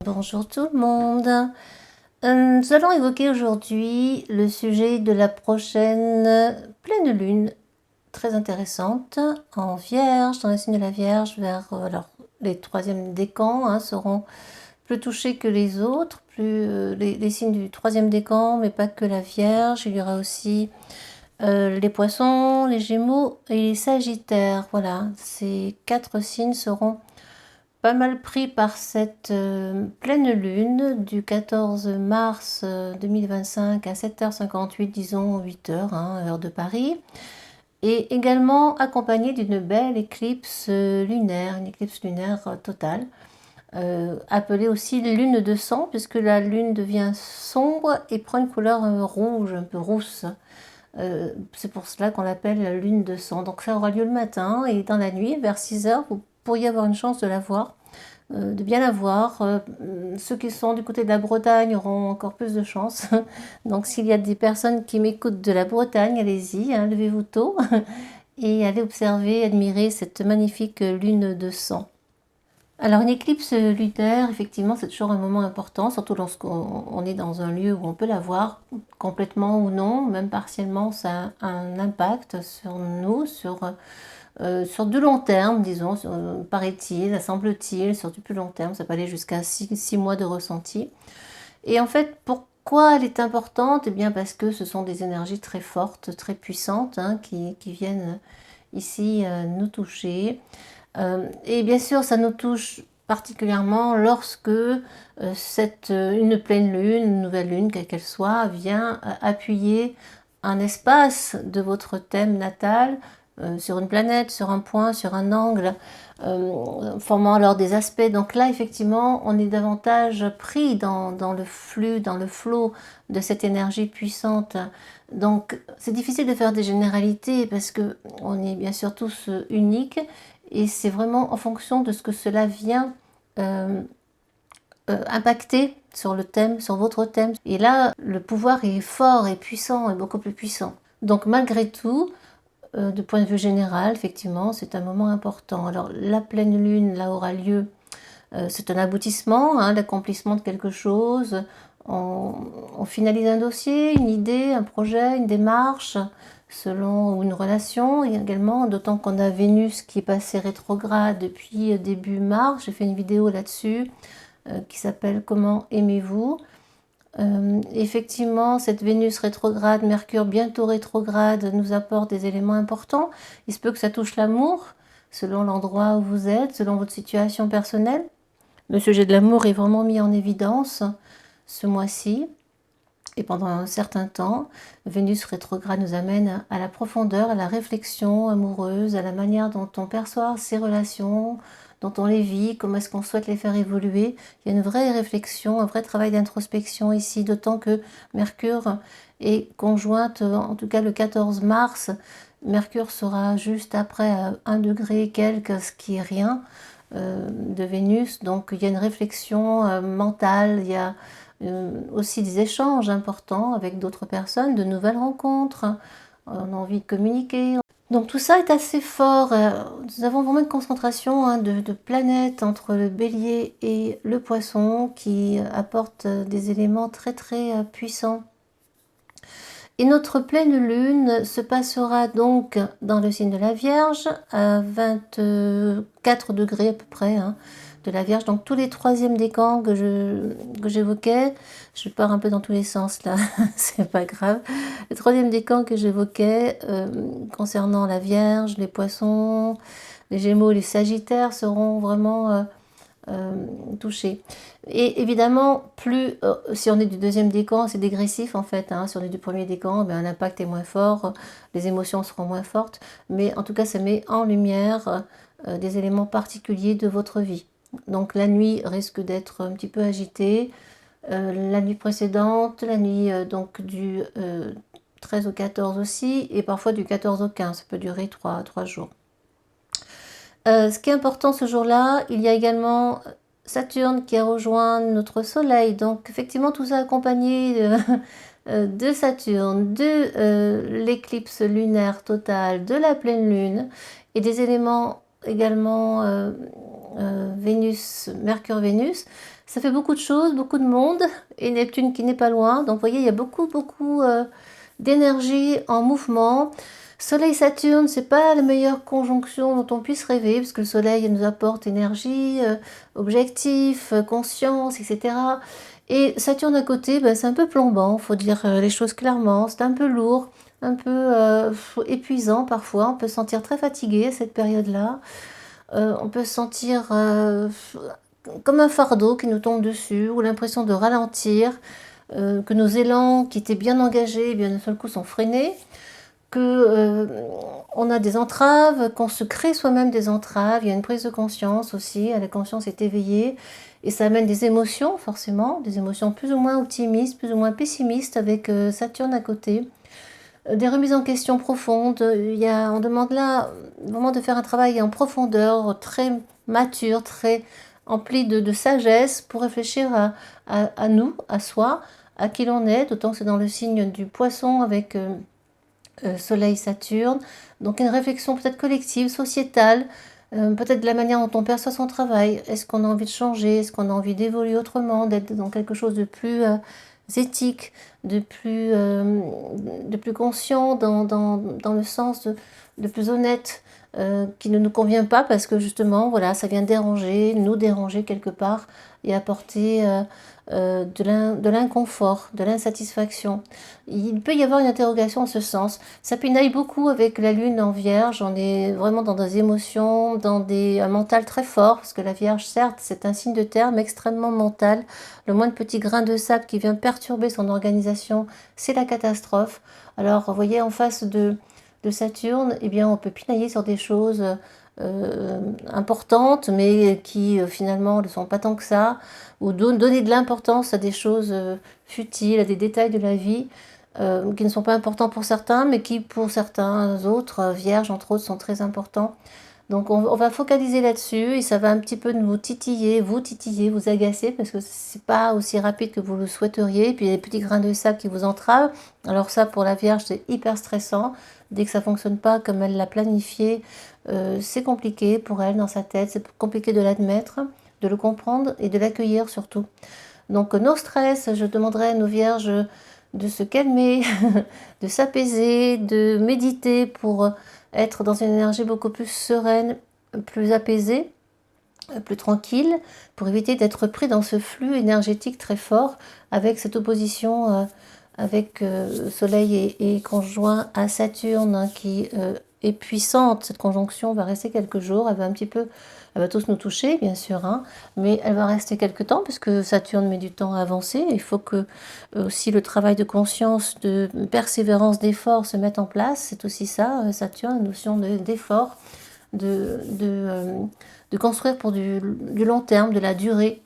Bonjour tout le monde. Nous allons évoquer aujourd'hui le sujet de la prochaine pleine lune, très intéressante, en Vierge, dans le signe de la Vierge, alors les troisièmes décans seront plus touchés que les autres, les signes du troisième décan, mais pas que la Vierge. Il y aura aussi les Poissons, les Gémeaux et les Sagittaires. Voilà, ces quatre signes seront pas mal pris par cette pleine lune du 14 mars 2025 à 7h58, disons 8h, heure de Paris, et également accompagnée d'une belle éclipse lunaire, une éclipse lunaire totale, appelée aussi lune de sang, puisque la lune devient sombre et prend une couleur rouge, un peu rousse. C'est pour cela qu'on l'appelle la lune de sang. Donc ça aura lieu le matin, et dans la nuit, vers 6h, vous pourriez avoir une chance de la voir, de bien la voir. Ceux qui sont du côté de la Bretagne auront encore plus de chance. Donc s'il y a des personnes qui m'écoutent de la Bretagne, allez-y, levez-vous tôt et allez observer, admirer cette magnifique lune de sang. Alors une éclipse lunaire, effectivement, c'est toujours un moment important, surtout lorsqu'on est dans un lieu où on peut la voir, complètement ou non, même partiellement, ça a un impact sur nous, sur du long terme, disons, paraît-il, semble-t-il, sur du plus long terme, ça peut aller jusqu'à 6 mois de ressenti. Et en fait, pourquoi elle est importante? Eh bien parce que ce sont des énergies très fortes, très puissantes, qui viennent ici nous toucher. Et bien sûr, ça nous touche particulièrement lorsque une pleine lune, une nouvelle lune, quelle qu'elle soit, vient appuyer un espace de votre thème natal, sur une planète, sur un point, sur un angle, formant alors des aspects. Donc là, effectivement, on est davantage pris dans le flux, dans le flot de cette énergie puissante. Donc, c'est difficile de faire des généralités parce que on est bien sûr tous uniques, et c'est vraiment en fonction de ce que cela vient impacter sur le thème, sur votre thème. Et là, le pouvoir est fort et puissant, et beaucoup plus puissant. Donc malgré tout, de point de vue général, effectivement, c'est un moment important. Alors la pleine lune, là, aura lieu, c'est un aboutissement, l'accomplissement de quelque chose. On finalise un dossier, une idée, un projet, une démarche, selon une relation, et également, d'autant qu'on a Vénus qui est passée rétrograde depuis début mars. J'ai fait une vidéo là-dessus qui s'appelle Comment aimez-vous. Effectivement, cette Vénus rétrograde, Mercure bientôt rétrograde, nous apporte des éléments importants. Il se peut que ça touche l'amour, selon l'endroit où vous êtes, selon votre situation personnelle. Le sujet de l'amour est vraiment mis en évidence ce mois-ci. Et pendant un certain temps, Vénus rétrograde nous amène à la profondeur, à la réflexion amoureuse, à la manière dont on perçoit ces relations, dont on les vit, comment est-ce qu'on souhaite les faire évoluer. Il y a une vraie réflexion, un vrai travail d'introspection ici, d'autant que Mercure est conjointe, en tout cas le 14 mars. Mercure sera juste après 1 degré quelques, ce qui est rien, de Vénus. Donc il y a une réflexion mentale, il y a aussi des échanges importants avec d'autres personnes, de nouvelles rencontres, on a envie de communiquer. Donc tout ça est assez fort. Nous avons vraiment une concentration de planètes entre le Bélier et le Poisson qui apportent des éléments très très puissants. Et notre pleine lune se passera donc dans le signe de la Vierge à 24 degrés à peu près, de la Vierge. Donc tous les troisièmes décans que j'évoquais, je pars un peu dans tous les sens là, c'est pas grave. Le troisième décan que j'évoquais concernant la Vierge, les Poissons, les Gémeaux, les Sagittaires seront vraiment touchés. Et évidemment, si on est du deuxième décan, c'est dégressif en fait. Si on est du premier décan, l'impact est moins fort, les émotions seront moins fortes. Mais en tout cas, ça met en lumière des éléments particuliers de votre vie. Donc la nuit risque d'être un petit peu agitée. La nuit précédente, la nuit donc du 13 au 14 aussi, et parfois du 14 au 15. Ça peut durer 3 jours. Ce qui est important ce jour-là, il y a également Saturne qui a rejoint notre Soleil. Donc effectivement, tout ça accompagné de Saturne, de l'éclipse lunaire totale, de la pleine lune, et des éléments également Vénus, Mercure-Vénus. Ça fait beaucoup de choses, beaucoup de monde, et Neptune qui n'est pas loin. Donc vous voyez, il y a beaucoup, beaucoup d'énergie en mouvement. Soleil-Saturne, c'est pas la meilleure conjonction dont on puisse rêver, parce que le Soleil nous apporte énergie, objectif, conscience, etc. Et Saturne à côté, ben, c'est un peu plombant, faut dire les choses clairement. C'est un peu lourd, un peu épuisant parfois. On peut se sentir très fatigué à cette période-là. On peut se sentir comme un fardeau qui nous tombe dessus, ou l'impression de ralentir, que nos élans qui étaient bien engagés, eh bien d'un seul coup sont freinés, que on a des entraves, qu'on se crée soi-même des entraves. Il y a une prise de conscience aussi, la conscience est éveillée, et ça amène des émotions forcément, des émotions plus ou moins optimistes, plus ou moins pessimistes, avec Saturne à côté. Des remises en question profondes. On demande là vraiment de faire un travail en profondeur, très mature, très empli de sagesse pour réfléchir à nous, à soi, à qui l'on est, d'autant que c'est dans le signe du poisson avec Soleil-Saturne. Donc une réflexion peut-être collective, sociétale, peut-être de la manière dont on perçoit son travail. Est-ce qu'on a envie de changer? Est-ce qu'on a envie d'évoluer autrement, d'être dans quelque chose de plus éthique, de plus conscient, dans le sens de plus honnête, qui ne nous convient pas parce que justement, voilà, ça vient déranger, nous déranger quelque part et apporter de l'inconfort, de l'insatisfaction. Il peut y avoir une interrogation en ce sens. Ça pinaille beaucoup avec la lune en vierge. On est vraiment dans des émotions, un mental très fort, parce que la vierge, certes, c'est un signe de terre, mais extrêmement mental. Le moindre petit grain de sable qui vient perturber son organisation, c'est la catastrophe. Alors, vous voyez, en face de Saturne, eh bien, on peut pinailler sur des choses importantes, mais qui finalement ne sont pas tant que ça, ou donner de l'importance à des choses futiles, à des détails de la vie qui ne sont pas importants pour certains, mais qui pour certains autres, vierges entre autres, sont très importants. Donc on va focaliser là-dessus et ça va un petit peu nous titiller, vous agacer parce que c'est pas aussi rapide que vous le souhaiteriez. Et puis il y a des petits grains de sable qui vous entravent. Alors ça pour la Vierge c'est hyper stressant. Dès que ça fonctionne pas comme elle l'a planifié, c'est compliqué pour elle dans sa tête. C'est compliqué de l'admettre, de le comprendre et de l'accueillir surtout. Donc nos stress, je demanderais à nos Vierges de se calmer, de s'apaiser, de méditer pour être dans une énergie beaucoup plus sereine, plus apaisée, plus tranquille, pour éviter d'être pris dans ce flux énergétique très fort avec cette opposition avec Soleil et conjoint à Saturne qui est puissante. Cette conjonction va rester quelques jours, elle va tous nous toucher bien sûr, hein, mais elle va rester quelques temps puisque Saturne met du temps à avancer. Il faut que aussi le travail de conscience, de persévérance, d'effort se mette en place. C'est aussi ça, Saturne, la notion d'effort, de construire pour du long terme, de la durée.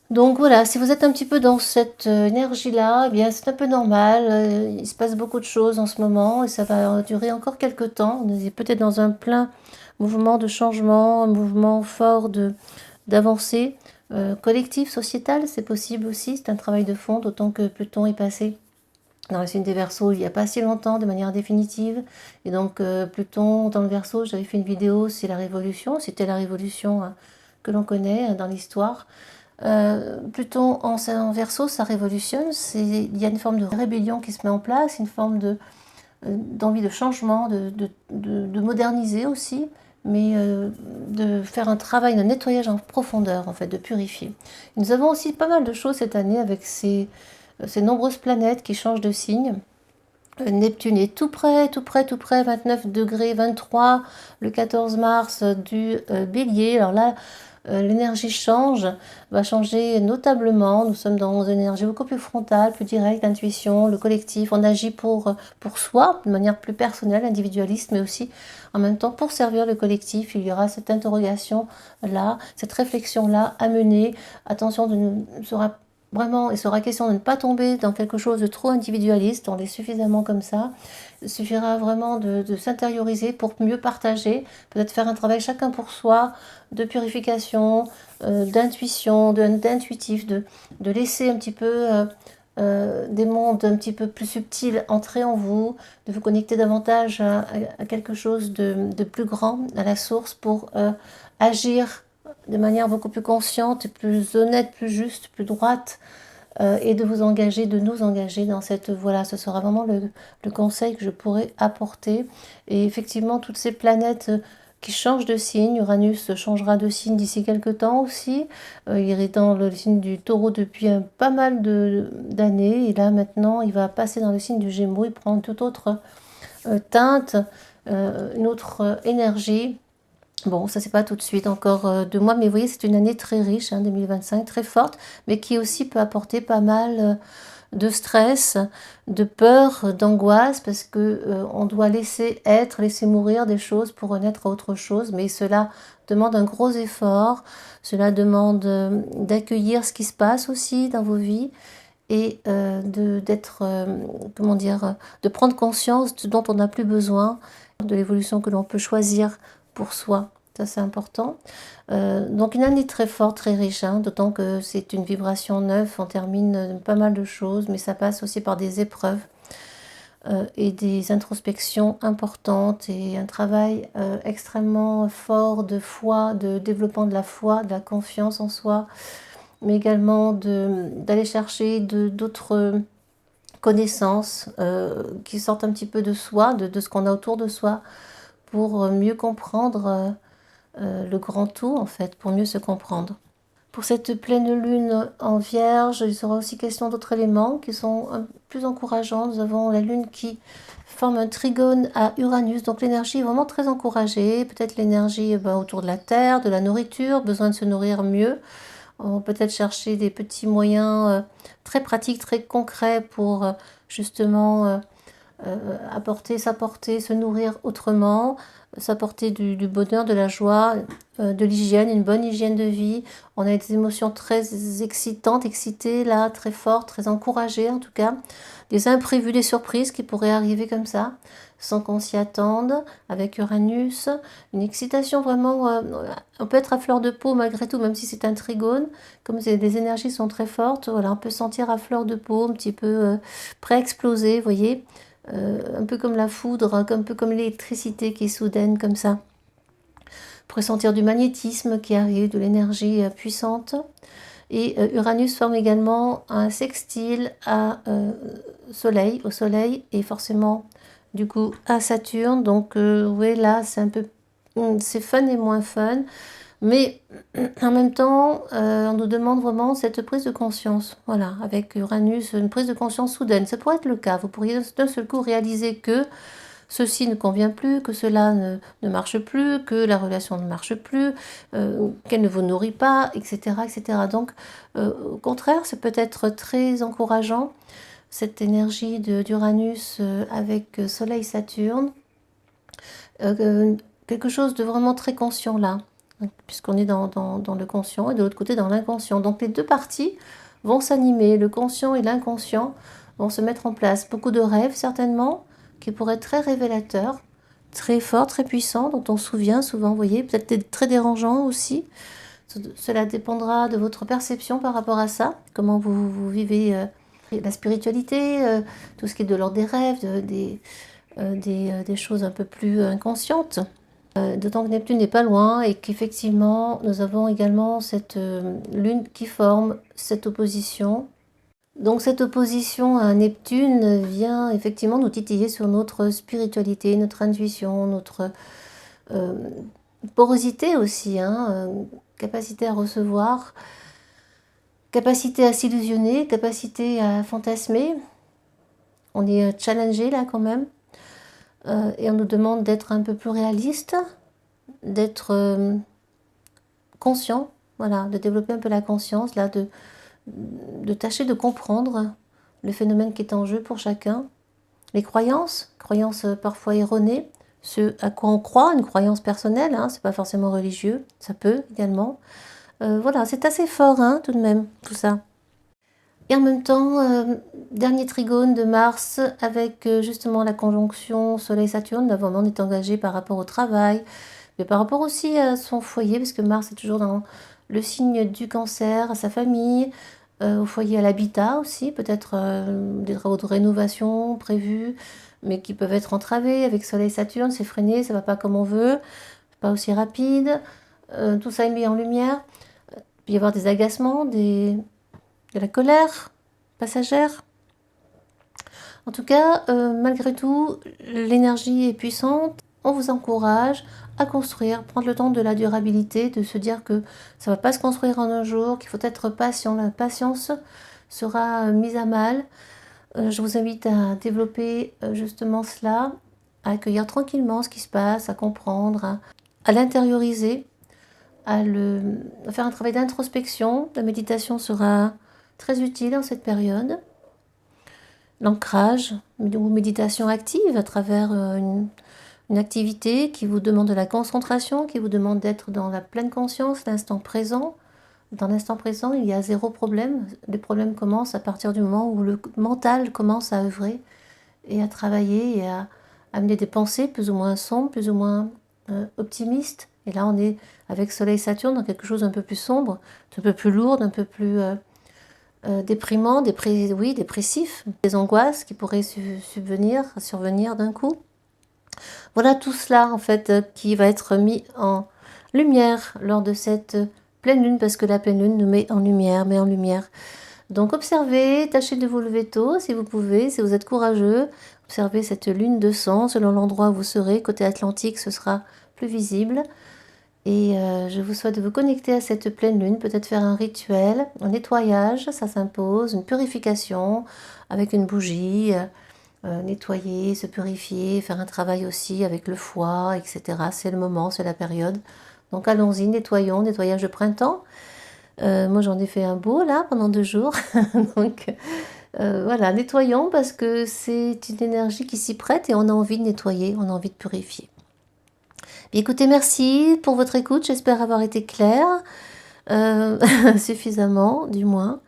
Donc voilà, si vous êtes un petit peu dans cette énergie-là, eh bien c'est un peu normal. Il se passe beaucoup de choses en ce moment et ça va durer encore quelques temps. On est peut-être dans un plein mouvement de changement, un mouvement fort d'avancée collective, sociétale, c'est possible aussi. C'est un travail de fond, d'autant que Pluton est passé dans le signe des Verseaux il n'y a pas si longtemps de manière définitive. Et donc Pluton dans le Verseau, j'avais fait une vidéo, c'est la révolution. C'était la révolution que l'on connaît dans l'histoire. Pluton en Verseau, ça révolutionne. Il y a une forme de rébellion qui se met en place, une forme d'envie de changement, de moderniser aussi, mais de faire un travail de nettoyage en profondeur, en fait, de purifier. Et nous avons aussi pas mal de choses cette année avec ces nombreuses planètes qui changent de signe. Neptune est tout près, tout près, tout près, 29 degrés 23 le 14 mars du Bélier. Alors là, l'énergie va changer notablement. Nous sommes dans une énergie beaucoup plus frontale, plus directe, l'intuition, le collectif. On agit pour soi, de manière plus personnelle, individualiste, mais aussi en même temps pour servir le collectif. Il y aura cette interrogation-là, cette réflexion-là à mener. Attention, il sera question de ne pas tomber dans quelque chose de trop individualiste. On est suffisamment comme ça. Il suffira vraiment de s'intérioriser pour mieux partager, peut-être faire un travail chacun pour soi, de purification, d'intuition, d'intuitif, de laisser un petit peu des mondes un petit peu plus subtils entrer en vous, de vous connecter davantage à quelque chose de plus grand, à la source, pour agir de manière beaucoup plus consciente, plus honnête, plus juste, plus droite, et de vous engager, de nous engager dans cette voie-là. Ce sera vraiment le conseil que je pourrais apporter. Et effectivement, toutes ces planètes qui changent de signe, Uranus changera de signe d'ici quelques temps aussi. Il est dans le signe du Taureau depuis pas mal d'années, et là maintenant il va passer dans le signe du Gémeaux, il prend une toute autre teinte, une autre énergie. Bon, ça c'est pas tout de suite, encore 2 mois, mais vous voyez, c'est une année très riche, 2025, très forte, mais qui aussi peut apporter pas mal de stress, de peur, d'angoisse, parce que on doit laisser être, laisser mourir des choses pour renaître à autre chose, mais cela demande un gros effort, cela demande d'accueillir ce qui se passe aussi dans vos vies, et d'être, comment dire, de prendre conscience de ce dont on n'a plus besoin, de l'évolution que l'on peut choisir pour soi. Ça, c'est important. Donc une année très forte, très riche, d'autant que c'est une vibration neuve, on termine pas mal de choses, mais ça passe aussi par des épreuves et des introspections importantes et un travail extrêmement fort de foi, de développement de la confiance en soi, mais également d'aller chercher d'autres connaissances qui sortent un petit peu de soi, de ce qu'on a autour de soi, pour mieux comprendre le grand tout, en fait, pour mieux se comprendre. Pour cette pleine lune en Vierge, il sera aussi question d'autres éléments qui sont plus encourageants. Nous avons la lune qui forme un trigone à Uranus, donc l'énergie est vraiment très encouragée, peut-être l'énergie autour de la terre, de la nourriture, besoin de se nourrir mieux. On peut peut-être chercher des petits moyens très pratiques, très concrets pour justement s'apporter, se nourrir autrement, s'apporter du bonheur, de la joie, de l'hygiène, une bonne hygiène de vie. On a des émotions très excitantes, excitées là, très fortes, très encouragées en tout cas. Des imprévus, des surprises qui pourraient arriver comme ça, sans qu'on s'y attende, avec Uranus. Une excitation vraiment, on peut être à fleur de peau malgré tout, même si c'est un trigone. Comme les énergies sont très fortes, voilà, on peut sentir à fleur de peau, un petit peu prêt à exploser, vous voyez. Un peu comme la foudre, un peu comme l'électricité qui est soudaine comme ça. Vous pourrez sentir du magnétisme qui arrive, de l'énergie puissante. Et Uranus forme également un sextile au Soleil et forcément du coup à Saturne. Donc oui, là c'est un peu, c'est fun et moins fun. Mais en même temps, on nous demande vraiment cette prise de conscience. Voilà, avec Uranus, une prise de conscience soudaine. Ça pourrait être le cas. Vous pourriez d'un seul coup réaliser que ceci ne convient plus, que cela ne marche plus, que la relation ne marche plus, qu'elle ne vous nourrit pas, etc. etc. Donc, au contraire, c'est peut-être très encourageant, cette énergie d'Uranus avec Soleil-Saturne. Quelque chose de vraiment très conscient là, puisqu'on est dans le conscient et de l'autre côté dans l'inconscient. Donc les deux parties vont s'animer, le conscient et l'inconscient vont se mettre en place. Beaucoup de rêves certainement, qui pourraient être très révélateurs, très forts, très puissants, dont on se souvient souvent, vous voyez, peut-être très dérangeants aussi. Cela dépendra de votre perception par rapport à ça, comment vous vivez la spiritualité, tout ce qui est de l'ordre des rêves, des choses un peu plus inconscientes. D'autant que Neptune n'est pas loin et qu'effectivement, nous avons également cette lune qui forme cette opposition. Donc cette opposition à Neptune vient effectivement nous titiller sur notre spiritualité, notre intuition, notre porosité aussi, capacité à recevoir, capacité à s'illusionner, capacité à fantasmer. On est challengé là quand même. Et on nous demande d'être un peu plus réaliste, d'être conscient, voilà, de développer un peu la conscience, là, de tâcher de comprendre le phénomène qui est en jeu pour chacun. Les croyances parfois erronées, ce à quoi on croit, une croyance personnelle, c'est pas forcément religieux, ça peut également. Voilà, c'est assez fort tout de même, tout ça. Et en même temps, dernier trigone de Mars avec justement la conjonction Soleil-Saturne. Là, vraiment, on est engagé par rapport au travail, mais par rapport aussi à son foyer, parce que Mars est toujours dans le signe du Cancer, à sa famille, au foyer, à l'habitat aussi, peut-être des travaux de rénovation prévus, mais qui peuvent être entravés avec Soleil-Saturne, c'est freiné, ça va pas comme on veut, pas aussi rapide. tout ça est mis en lumière. Il peut y avoir des agacements, de la colère passagère. En tout cas, malgré tout, l'énergie est puissante. On vous encourage à construire, prendre le temps de la durabilité, de se dire que ça ne va pas se construire en un jour, qu'il faut être patient. La patience sera mise à mal. Je vous invite à développer justement cela, à accueillir tranquillement ce qui se passe, à comprendre, à l'intérioriser, à faire un travail d'introspection. La méditation sera très utile en cette période. L'ancrage ou méditation active à travers une activité qui vous demande de la concentration, qui vous demande d'être dans la pleine conscience, l'instant présent. Dans l'instant présent, il y a zéro problème. Les problèmes commencent à partir du moment où le mental commence à œuvrer et à travailler et à amener des pensées plus ou moins sombres, plus ou moins optimistes. Et là, on est avec Soleil-Saturne dans quelque chose d'un peu plus sombre, d'un peu plus lourd, d'un peu plus déprimant, dépressif, des angoisses qui pourraient survenir d'un coup. Voilà tout cela en fait qui va être mis en lumière lors de cette pleine lune, parce que la pleine lune nous met en lumière. Donc observez, tâchez de vous lever tôt si vous pouvez, si vous êtes courageux. Observez cette lune de sang selon l'endroit où vous serez. Côté Atlantique, ce sera plus visible. Et je vous souhaite de vous connecter à cette pleine lune, peut-être faire un rituel, un nettoyage, ça s'impose, une purification avec une bougie, nettoyer, se purifier, faire un travail aussi avec le foie, etc. C'est le moment, c'est la période. Donc allons-y, nettoyons, nettoyage de printemps. Moi j'en ai fait un beau là pendant 2 jours. Donc voilà, nettoyons parce que c'est une énergie qui s'y prête et on a envie de nettoyer, on a envie de purifier. Bien, écoutez, merci pour votre écoute, j'espère avoir été claire, suffisamment du moins.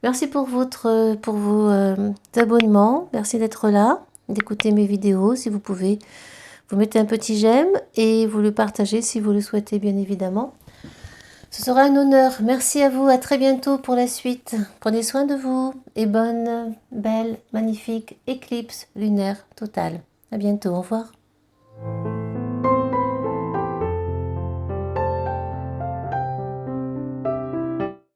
Merci pour vos abonnements, merci d'être là, d'écouter mes vidéos si vous pouvez. Vous mettez un petit j'aime et vous le partagez si vous le souhaitez bien évidemment. Ce sera un honneur. Merci à vous, à très bientôt pour la suite. Prenez soin de vous et bonne, belle, magnifique éclipse lunaire totale. À bientôt, au revoir.